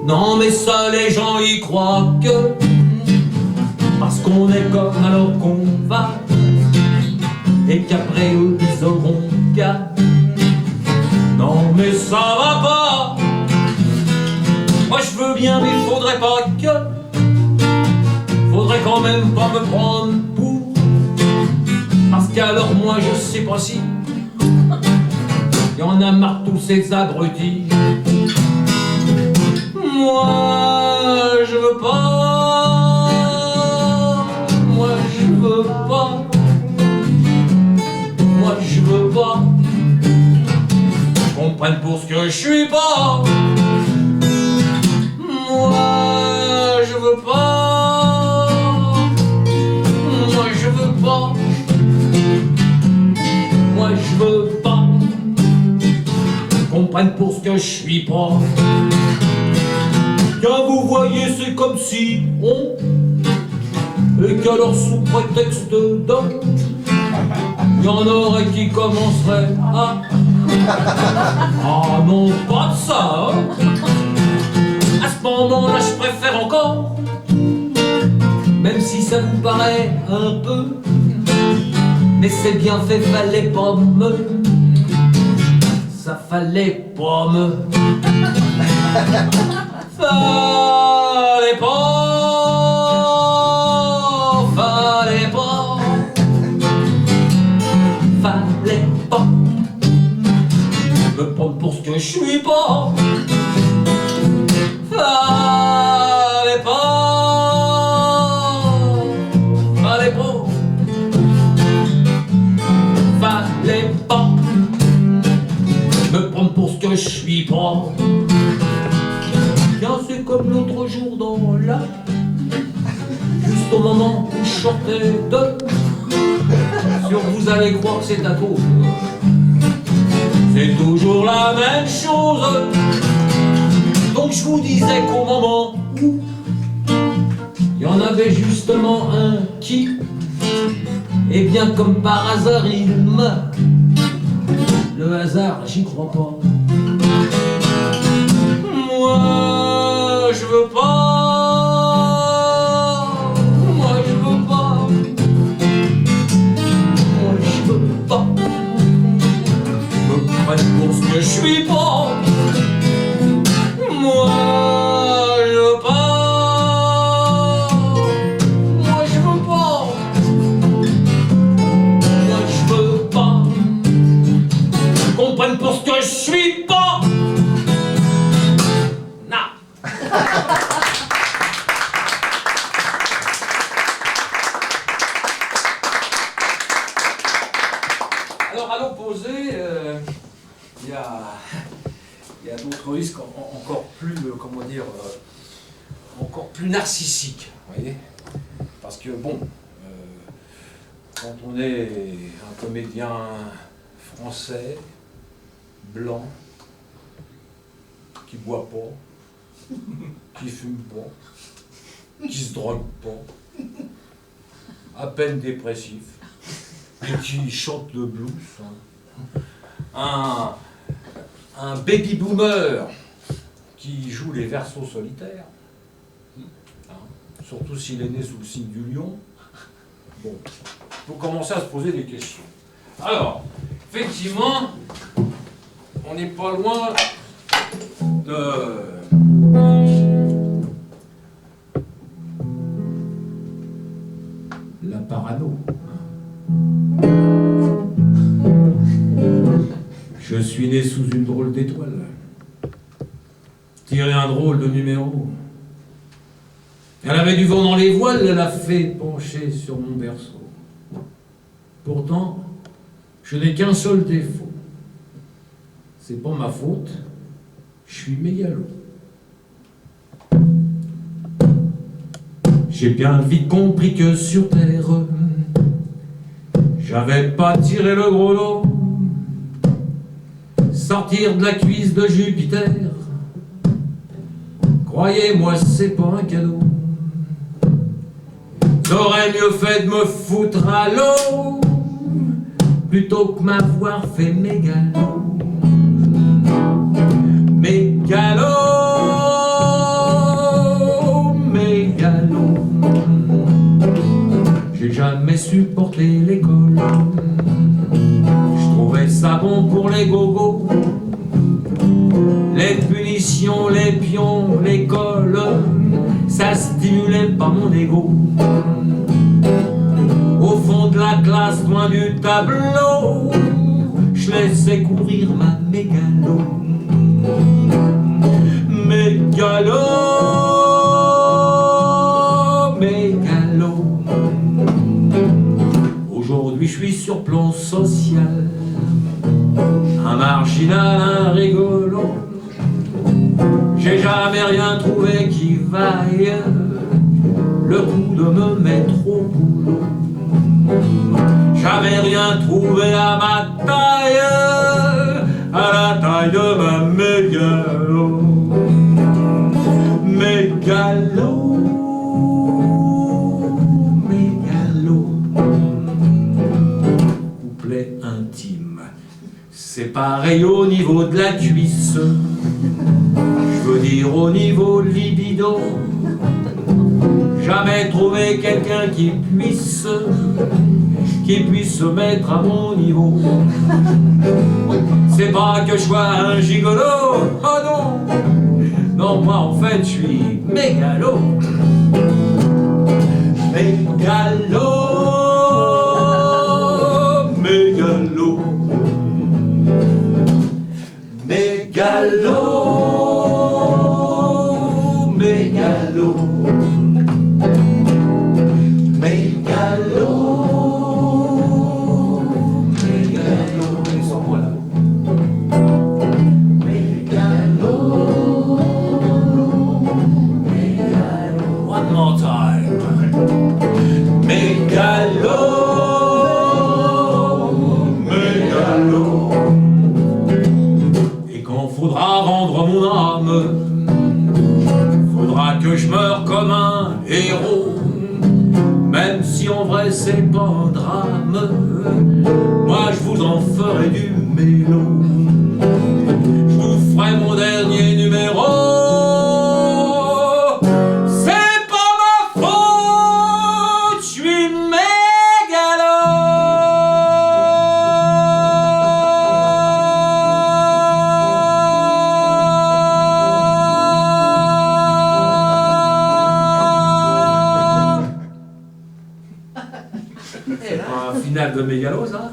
Non mais ça les gens y croient que parce qu'on est comme alors qu'on va et qu'après eux ils auront qu'à. Non mais ça va pas. Moi je veux bien mais faudrait pas que. Faudrait quand même pas me prendre pour. Parce qu'alors moi je sais pas si y en a marre tous ces abrutis. Moi je veux pas. Moi je veux pas. Moi je veux pas. Qu'on me prenne pour ce que je suis pas. Moi je veux pas. Moi je veux pas. Moi je veux pas. Qu'on me prenne pour ce que je suis pas. Quand vous voyez c'est comme si on. Et qu'alors sous prétexte d'homme y en aurait qui commenceraient à. Ah non, pas de ça, hein. À ce moment-là, je préfère encore, même si ça vous paraît un peu, mais c'est bien fait, fallait pas me. Ça fallait pas me. Fallait pas. Fallait pas. Fallait pas me prendre pour ce que je suis pas. Fallait pas. Fallait pas. Fallait pas me prendre pour ce que je suis pas. Bien c'est comme l'autre jour dans la. Juste au moment où je sortais de. Sûr vous allez croire que c'est à cause. C'est toujours la même chose. Donc je vous disais qu'au moment où il y en avait justement un qui, et bien comme par hasard il m'a. Le hasard, j'y crois pas. Moi je veux pas. Moi je veux pas. Moi je veux pas. Me prenne pour ce que je suis pas. Moi je veux pas. Moi je veux pas. Moi je veux pas. Qu'on prenne pour ce que je suis pas. Non. Alors à l'opposé, il y a d'autres risques encore plus, comment dire, encore plus narcissiques, vous voyez. Parce que bon, quand on est un comédien français, blanc, qui boit pas, qui fume pas, qui se drogue pas, à peine dépressif, et qui chante le blues, un baby boomer qui joue les versos solitaires, surtout s'il est né sous le signe du lion. Bon, il faut commencer à se poser des questions. Alors, effectivement, on n'est pas loin de la parano. Je suis né sous une drôle d'étoile, tiré un drôle de numéro. Elle avait du vent dans les voiles, elle a fait pencher sur mon berceau. Pourtant, je n'ai qu'un seul défaut. C'est pas ma faute, je suis mégalo. J'ai bien vite compris que sur Terre, j'avais pas tiré le gros lot. Sortir de la cuisse de Jupiter, Croyez-moi, c'est pas un cadeau. J'aurais mieux fait de me foutre à l'eau plutôt que m'avoir fait mégalo. Mégalo, mégalo. J'ai jamais supporté l'école. Je trouvais ça bon pour les gogos. Les punitions, les pions, l'école, ça stimulait pas mon ego. Au fond de la classe, loin du tableau, je laissais courir ma mégalo. Mégalo, mégalo. Aujourd'hui, je suis sur plan social, un marginal, un rigolo. J'ai jamais rien trouvé qui vaille le coup de me mettre au boulot. J'avais rien trouvé à ma taille, à la taille de ma mégalo. Mégalo, mégalo. Couplet intime. C'est pareil au niveau de la cuisse. Je veux dire au niveau libido. Jamais trouvé quelqu'un qui puisse se mettre à mon niveau. C'est pas que je sois un gigolo, oh non. Non, moi en fait je suis mégalo. Mégalo, mégalo. Mégalo, mégalo. Mégalo, mégalo. Sans-moi là. Mégalo, mégalo. One more time. Mégalo, mégalo. Et quand faudra rendre mon âme, faudra que je meure comme un héros. Même si en vrai c'est pas un drame, moi je vous en ferai du mélo. Je vous ferai mon dernier numéro. C'est pas ma faute, je suis mégalo. C'est pas un final de mégalo, ça?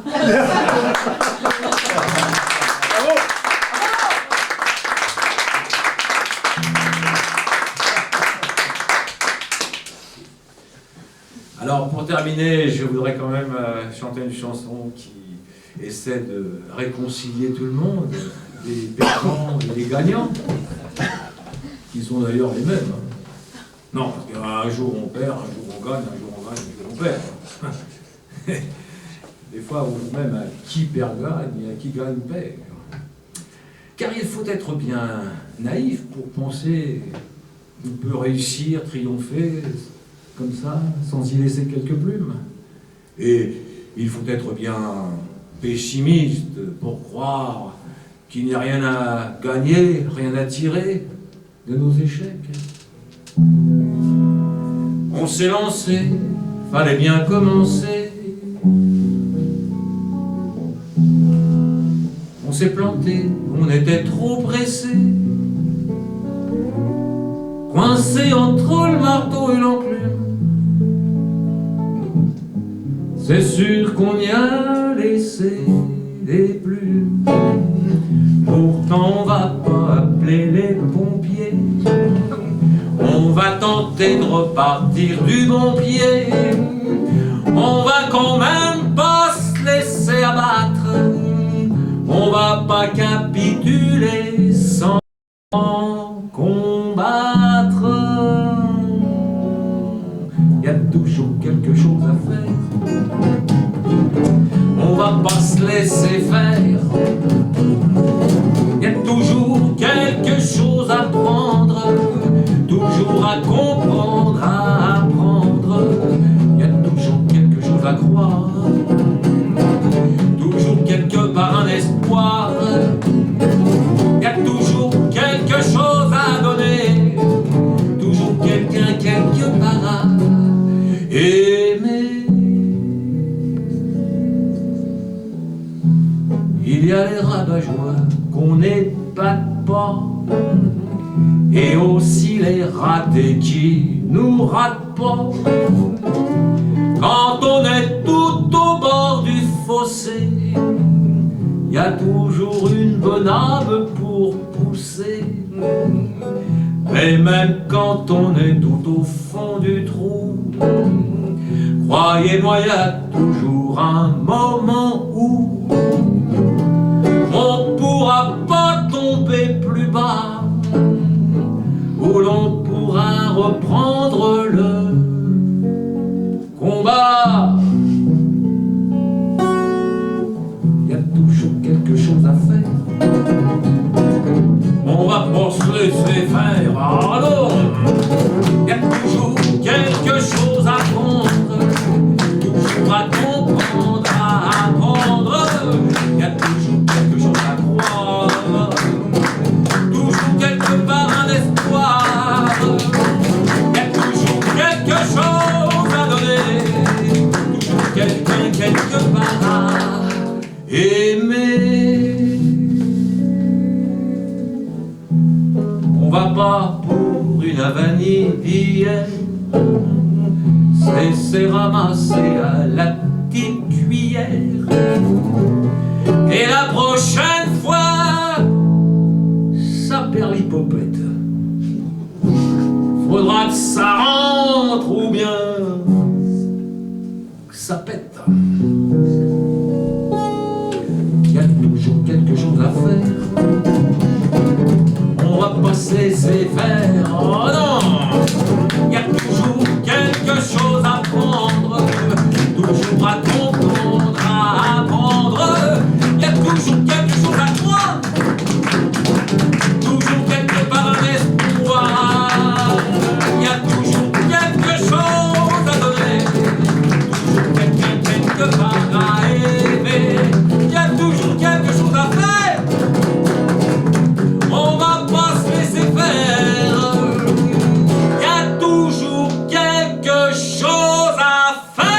Alors, pour terminer, je voudrais quand même chanter une chanson qui essaie de réconcilier tout le monde, les perdants et les gagnants, qui sont d'ailleurs les mêmes. Non, parce qu'un jour on perd, un jour on gagne, un jour on gagne, un jour on perd. Des fois, vous-même, à qui perd gagne et à qui gagne perd. Car il faut être bien naïf pour penser qu'on peut réussir, triompher, comme ça, sans y laisser quelques plumes. Et il faut être bien pessimiste pour croire qu'il n'y a rien à gagner, rien à tirer de nos échecs. On s'est lancé, fallait bien commencer. On s'est planté, on était trop pressé, coincé entre le marteau et l'enclume. C'est sûr qu'on y a laissé des plumes. Pourtant on va pas appeler les pompiers. On va tenter de repartir du bon pied. On va quand même pas se laisser abattre. On va pas capituler sans combattre. Il y a toujours quelque chose à faire. On va pas se laisser faire. Il y a toujours quelque chose à prendre. toujours à comprendre, à apprendre. Il y a toujours quelque chose à croire, toujours quelque part un espoir. Il y a toujours quelque chose à donner, toujours quelqu'un quelque part à aimer. Il y a les rabat-joie qu'on n'épate pas, et aussi les ratés qui nous ratent pas. Quand on est tout au bord du fossé, y a toujours une bonne âme pour pousser. Mais même quand on est tout au fond du trou, croyez-moi, y a toujours un moment où on pourra pas tomber plus bas, où l'on pourra reprendre le combat. Il y a toujours quelque chose à faire, on va pas se laisser faire. Ah non, il y a toujours quelque chose à prendre, toujours à comprendre, à apprendre. Il y a toujours quelque chose à croire, toujours quelque part un espoir. Il y a toujours quelque chose à donner, toujours quelqu'un quelque part à aimer. On va pas pour une vanille d'hier se laisser ramasser à la petite cuillère. Et la prochaine fois, ça perd l'hypopète. Faudra que ça rentre ou bien que ça pète. Il y a toujours quelque chose à faire, on va pas se laisser faire. Oh non, il y a toujours quelque chose à prendre, toujours à comprendre, à apprendre. Il y a toujours quelque chose à croire, toujours quelque part un espoir. Il y a toujours quelque chose à donner, toujours quelqu'un quelque part à aimer. Il y a toujours quelque chose à faire, on va pas se laisser faire. Il y a toujours quelque chose à faire.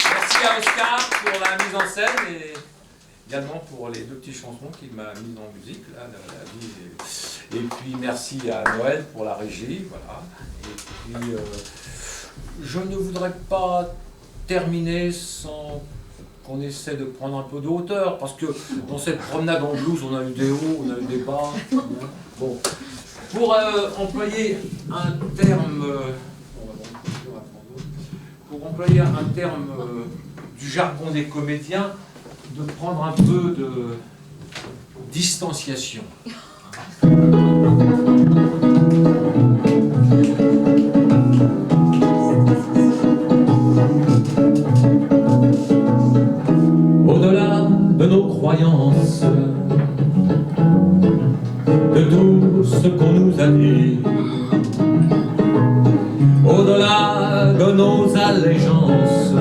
Merci à Oscar pour la mise en scène et également pour les deux petites chansons qu'il m'a mises en musique, là, la vie et puis merci à Noël pour la régie, voilà. Et puis je ne voudrais pas terminer sans qu'on essaie de prendre un peu de hauteur, parce que dans cette promenade en blues, on a eu des hauts, on a eu des bas. Bon, pour employer un terme, du jargon des comédiens, de prendre un peu de distanciation. Au-delà de nos croyances, de tout ce qu'on nous a dit, au-delà de nos allégeances,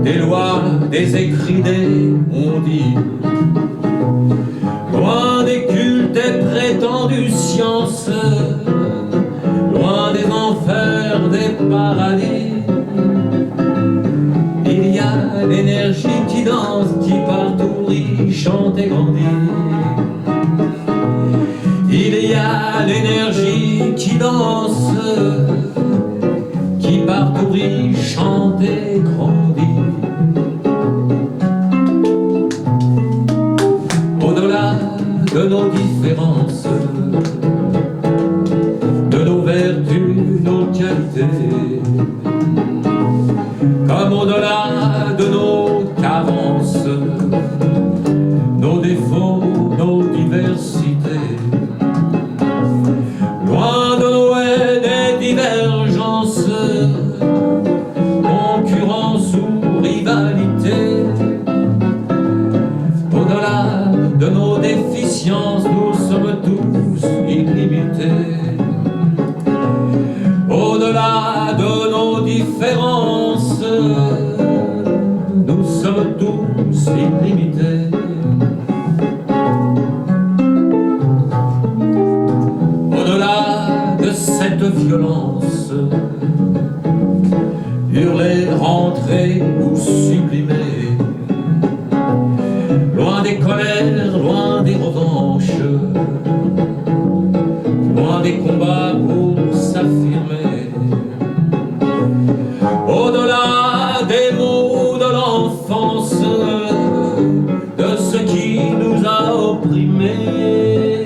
des lois, des écrits, des on-dit, loin des cultes et prétendues sciences, loin des enfers, des paradis, il y a l'énergie qui danse, qui partout rit, chante et grandit. Il y a l'énergie qui danse, qui partout rit, chante et grandit. Au-delà de nos différences, de nos vertus, nos qualités, comme au-delà de nos douce illimitée. Au-delà de cette violence, hurler, rentrer ou sublimer, loin des colères, loin des revanches, loin des combats pour s'affirmer, au-delà des mots de l'enfance, de ce qui nous a opprimés,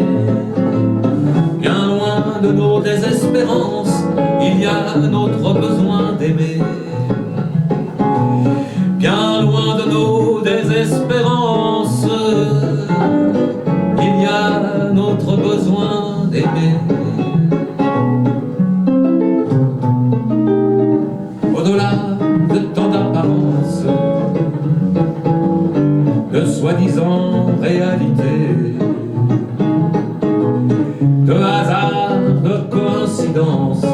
bien loin de nos désespérances, il y a notre besoin d'aimer. Bien loin de nos désespérances, il y a notre besoin d'aimer. Au-delà de tant d'apparences, de soi-disant réalité, de hasard, de coïncidence,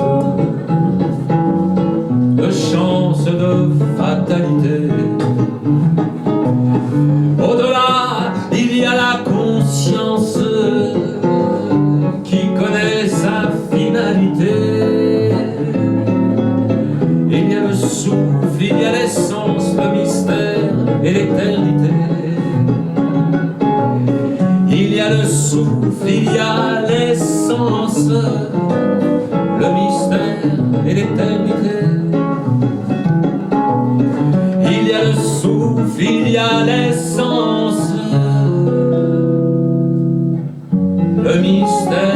de chance, de fatalité. Au-delà, il y a la conscience qui connaît sa finalité. Il y a le souffle, il y a l'essence, le mystère et l'éternité. Il y a le souffle, il y a l'essence, le mystère et l'éternité. Il y a le souffle, il y a l'essence, le mystère